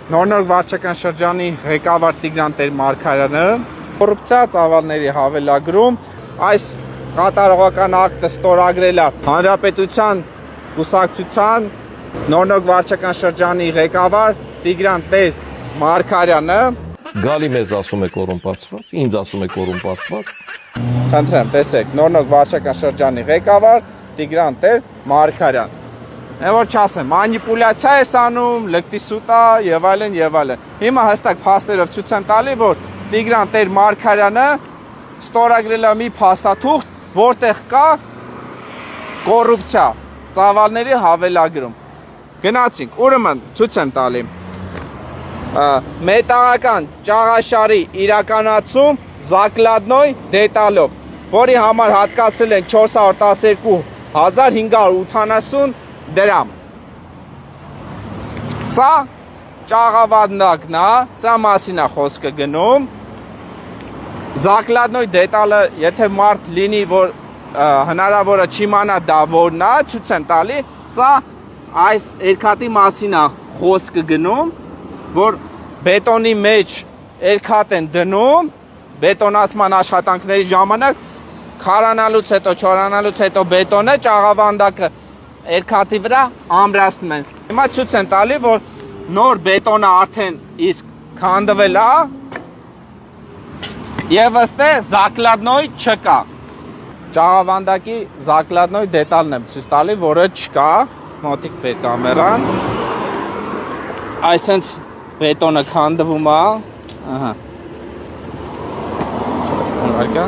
Նոր վարչական շրջանի ղեկավար Տիգրան Տեր-Մարգարյանը կոռուպցիա ծավալների հավելագրում այս կատարողական ակտը ստորագրել է Հանրապետության կուսակցության նոր վարչական շրջանի ղեկավար Տիգրան Տեր-Մարգարյանը Գալի մեզ ասում է կոռումպացված, ինձ ասում է կոռումպացված։ Խնդրեմ, տեսեք, նոր վարչական շրջանի ղեկավար Տիգրան Տեր-Մարգարյան։ Որ չասեմ, մանիպուլյացիա է անում, լկտի սուտա եւ այլն եւ այլն։ Հիմա հստակ փաստերով ցույց եմ տալի, որ Տիգրան Տեր-Մարգարյանը ստորագրել է մի փաստաթուղթ, որտեղ կա կոռուպցիա, ծավալների հավելագրում։ Գնացինք, ուրեմն ցույց եմ տալի։ Մետաղական ճաղաշարի իրականացում Զակլադնոյ դետալով, որի համար հատկացել են 412,580 դրամ։ Սա ճաղավանդակն է, սա մասին է խոսքը գնում։ Զակլադնոյ դետալը, եթե մարդ լինի, որ հնարավորը չիմանա դա որն է, ցույց եմ տալի, սա այս երկաթի մասին է խոսքը գնում, որ բետոնի մեջ երկաթ են դնում, բետոնացման աշխատանքների ժամանակ քարանալուց հետո, չորանալուց հետո բետոնը ճաղավանդակը երկաթի վրա ամրացնում են։ Հիմա ցույց եմ տալի, որ նոր բետոնը արդեն իսկ քանդվել է եւ ըստ է Զակլադնոյ չկա։ Ճաղավանդակի Զակլադնոյ դետալն եմ ցույց տալի, որը չկա, մոտիկ բեր կամերան։ Այսինքն բետոնը քանդվում է, ահա։ Ուղարկա։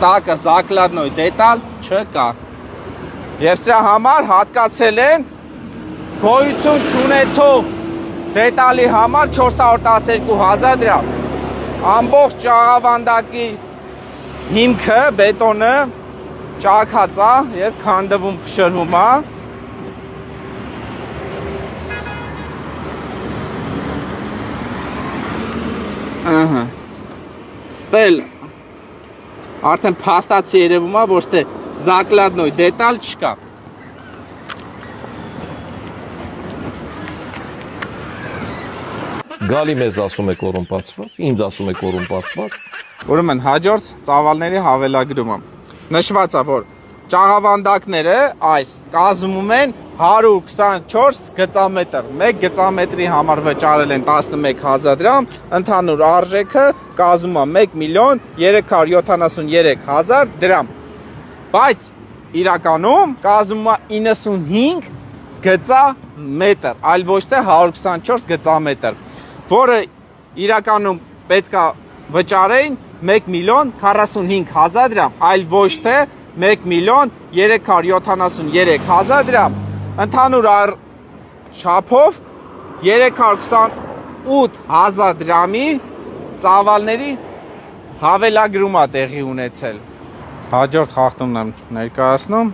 Տակը Զակլադնոյ դետալ չկա։ Եվ սրա համար հատկացել են գոյություն չունեցող դետալի համար 412,000 դրամ։ Ամբողջ ճաղավանդակի հիմքը, բետոնը ճաքած է եւ քանդվում, փշրվում է։ Ահա։ Ստել արդեն փաստացի երևում է, որ ստե Զակլադնոյ դետալ չկա։ Գալի մեզ ասում է կոռումպացված, ինձ ասում է կոռումպացված։ Ուրեմն հաջորդ ծավալների հավելագրումը։ Նշված է, որ ճաղավանդակները այս կազմում են 124 գծամետր։ Մեկ գծամետրի համար վճարել են 11,000 դրամ, ընդհանուր արժեքը կազմում է 1,373,000 դրամ։ Բայց իրականում կազմում է 95 գծամետր, այլ ոչ թե 124 գծամետր, որը իրականում պետք է վճարեին 1,045,000 դրամ, այլ ոչ թե 1,373,000 դրամ։ Ընդհանուր չափով 328,000 դրամի ծավալների հավելագրում է տեղի ունեցել։ Հաջորդ խախտումն եմ ներկայացնում։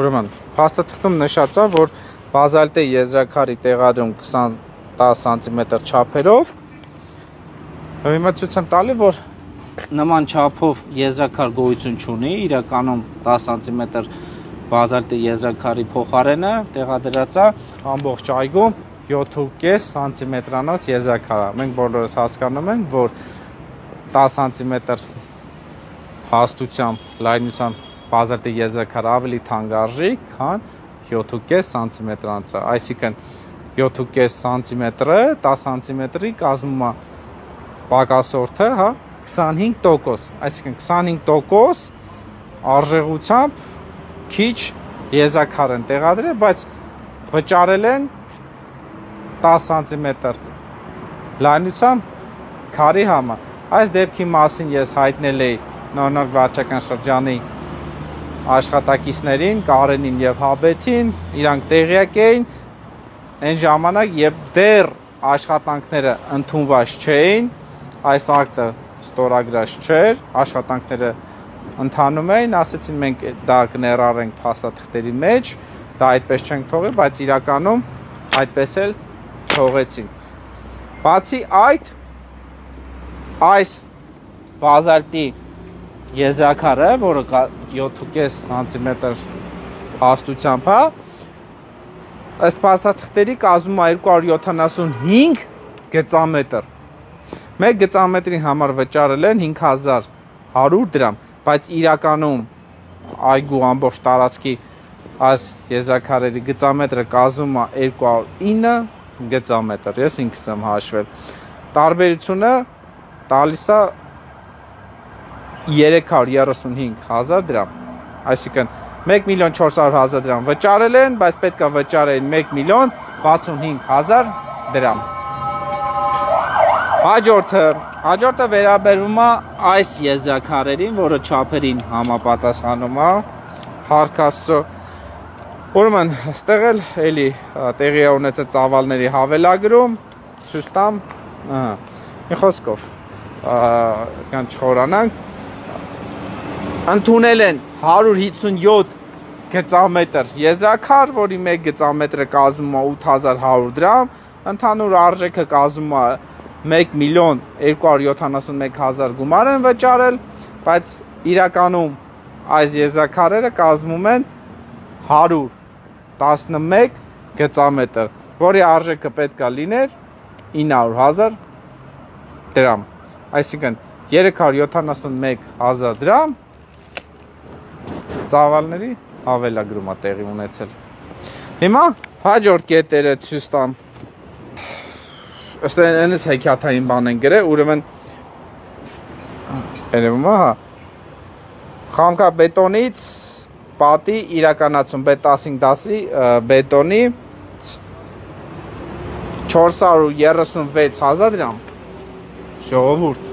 Ուրեմն փաստաթղթում նշած է, որ բազալտե եզրաքարի տեղադրում 20-10 սանտիմետր չափերով։ Հիմա ցույց եմ տալի, որ նման չափով եզրաքար գոյություն չունի, իրականում 10 սանտիմետր բազալտի եզրաքարի փոխարենը տեղադրած է ամբողջ այգում 7.5 սանտիմետրանոց եզրաքար։ Մենք բոլորս հասկանում ենք, որ 10 սանտիմետր հաստությամբ, լայնությամբ բազալտի եզրաքար ավելի թանկարժի, քան 7.5 սանտիմետրանոցը։ Այսինքն 7.5 սանտիմետրը 10 սանտիմետրի կազմում է պակասորդը, հա, 25%, այսինքն 25% արժեղությամբ քիչ եզրաքար են տեղադրել, բայց վճարել են 10 սանտիմետր լայնությամբ քարի համար։ Այս դեպքի մասին ես հայտնել էի նոր վարչական շրջանի աշխատակիցներին, Կարենին եւ Հաբեթին, իրանք տեղյակ էին այն ժամանակ, երբ դեռ աշխատանքները ընդունված չէին, այս ակտը ստորագրած չէր, աշխատանքները ընթանում էին, ասեցին մենք դա կներառենք փաստաթղթերի մեջ, դա այդպես չենք թողել, բայց իրականում այդպես էլ թողեցին։ Բացի այդ, այս բազալտի եզրաքարը, որը 7.5 սանտիմետր հաստությամբ է, ըստ փաստաթղթերի կազմում է 275 գծամետր։ 1 գծամետրի համար վճարել են 5100 դրամ, բայց իրականում այգու ամբողջ տարածքի այս եզրաքարերի գծամետրը կազմում է 209 գծամետր։ Ես ինքս եմ հաշվել։ Տարբերությունը տալիս է 335,000 դրամ։ Այսինքն 1,400,000 դրամ վճարել են, բայց պետք է վճարեն 1,65,000 դրամ։ Հաջորդը վերաբերում է այս եզրաքարերին, որը չափերին համապատասխանում է Հարկ Աստծո։ Ուրեմն, այստեղ էլ էլի տեղի է ունեցել ծավալների հավելագրում, ցույց տամ, մի խոսքով, կան չխորանանք, ընդունել են 157 գծամետր եզրաքար, որի 1 գծամետրը կազմում է 8100 դրամ, ընդհանուր արժեքը կազմում է 1,271,000 գումար են վճարել, բայց իրականում այս եզրաքարերը կազմում են 111 գծամետր, որի արժեքը պետք է լիներ 900,000 դրամ, այսինքն 371,000 դրամ ծավալների հավելագրում է տեղի ունեցել։ Հիմա հաջորդ կետերը ցույց տամ։ Ըստ այնպես հեքիաթային բան են գրել, ուրեմն երևում է, հա։ Խամքաբետոնից պատի իրականացում B15-10-ի բետոնի 436,000 դրամ։ Ժողովուրդ։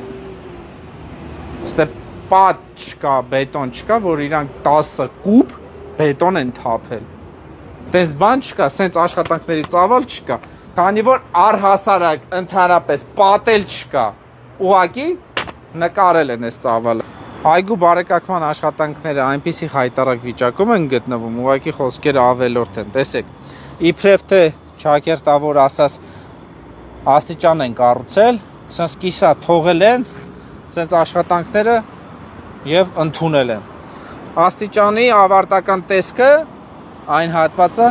Ստե պատ չկա, բետոն չկա, որ իրանք 10 կուբ բետոն են թափել։ Տես բան չկա, սենց աշխատանքների ծավալ չկա, քանի որ առհասարակ ընդհանրապես պատել չկա, ուղղակի նկարել են այս ծավալը։ Այգու բարեկարգման աշխատանքները այնպիսի խայտառակ վիճակում են գտնվում, ուղղակի խոսքերը ավելորդ են, տեսեք, իբրև թե ճակերտավոր ասած աստիճան են կառուցել, սենց կիսա թողել են, սենց աշխատանքները և ընդունել են։ Աստիճանի ավարտական տեսքը, այն հատվածը,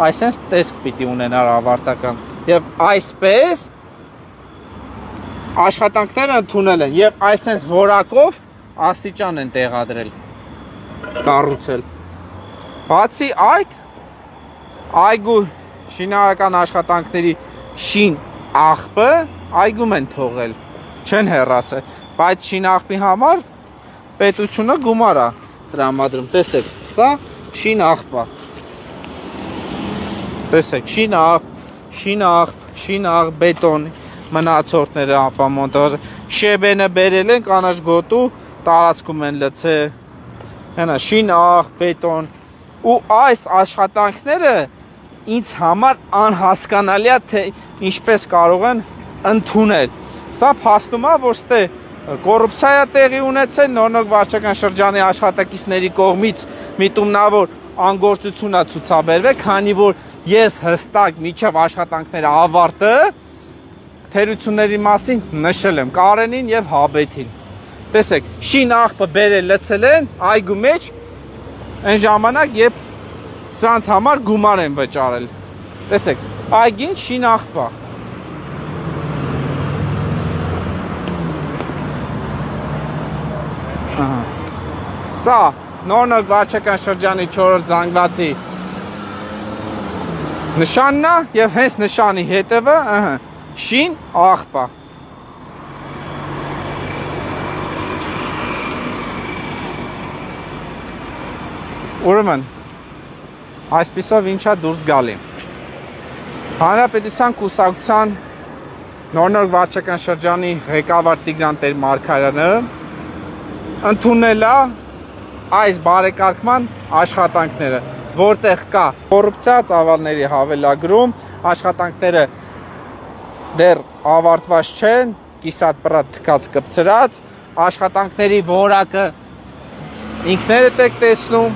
այսենց տեսք պիտի ունենար ավարտական, և այսպես աշխատանքները ընդունել են, և այսենց որակով աստիճան են տեղադրել, կառուցել։ Բացի այդ, այգու շինարարական աշխատանքների շին աղբը այգում են թողել, չեն հեռացել, բայց շին աղբի համար պետությունը գումար է տրամադրում, տեսեք, սա շին աղբ է, տեսեք, շին աղբ, բետոն, մնացորդները ապամոնտաժ, շեբենը բերել են կանաչ գոտու, տարածքում են լցել, շին աղբ, բետոն, ու այս աշխատանքները ինձ համար անհասկանալի է, թե ինչպես կարող են ընդունել։ Սա փաստում է, որ ստե կոռուպցիա է տեղի ունեցել Նորնոկ վարչական շրջանի աշխատակիցների կողմից միտումնավոր անգործություն է ցուցաբերվել, քանի որ ես հստակ միջև աշխատանքները ավարտը թերությունների մասին նշել եմ Կարենին եւ Հաբեթին։ Տեսեք, շին աղբը բերել լցել են այգու մեջ այն ժամանակ, երբ սրանց համար գումար են վճարել։ Տեսեք, այգին շին աղբ է։ Սա Նորնոկ վարչական շրջանի 4-րդ զանգվածի նշանն է եւ հենց նշանի հետևը շին աղբ է։ Ուրեմն այսպիսով ինչա դուրս գալի։ Հանրապետության կուսակցության Նորնոկ վարչական շրջանի ղեկավար Տիգրան Տեր-Մարգարյանը ընդունել է այս բարեկարգման աշխատանքները, որտեղ կա կոռուպցիա, ծավալների հավելագրում, աշխատանքները դեռ ավարտված չեն, կիսատ պրատ թքած կպցրած, աշխատանքների որակը ինքներդ եք տեսնում,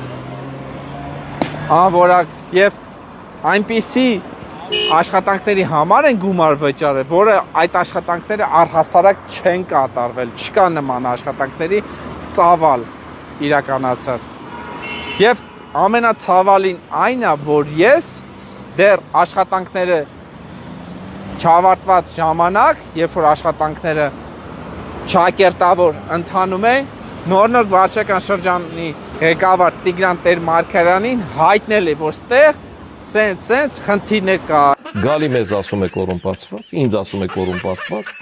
անորակ եւ այնպիսի աշխատանքների համար են գումար վճարել, որը այդ աշխատանքները առհասարակ չեն կատարվել, չկա նման աշխատանքների ծավալ իրականացած։ Եվ ամենացավալին այն է, որ ես դեռ աշխատանքները չավարտված ժամանակ, երբ որ աշխատանքները չակերտավոր ընթանում են, նոր վարչական շրջանի ղեկավար Տիգրան Տեր-Մարգարյանին հայտնել է, որ ստեղ սենց խնդիրներ կա։ Գալի մեզ ասում է կոռումպացված, ինձ ասում է կոռումպացված,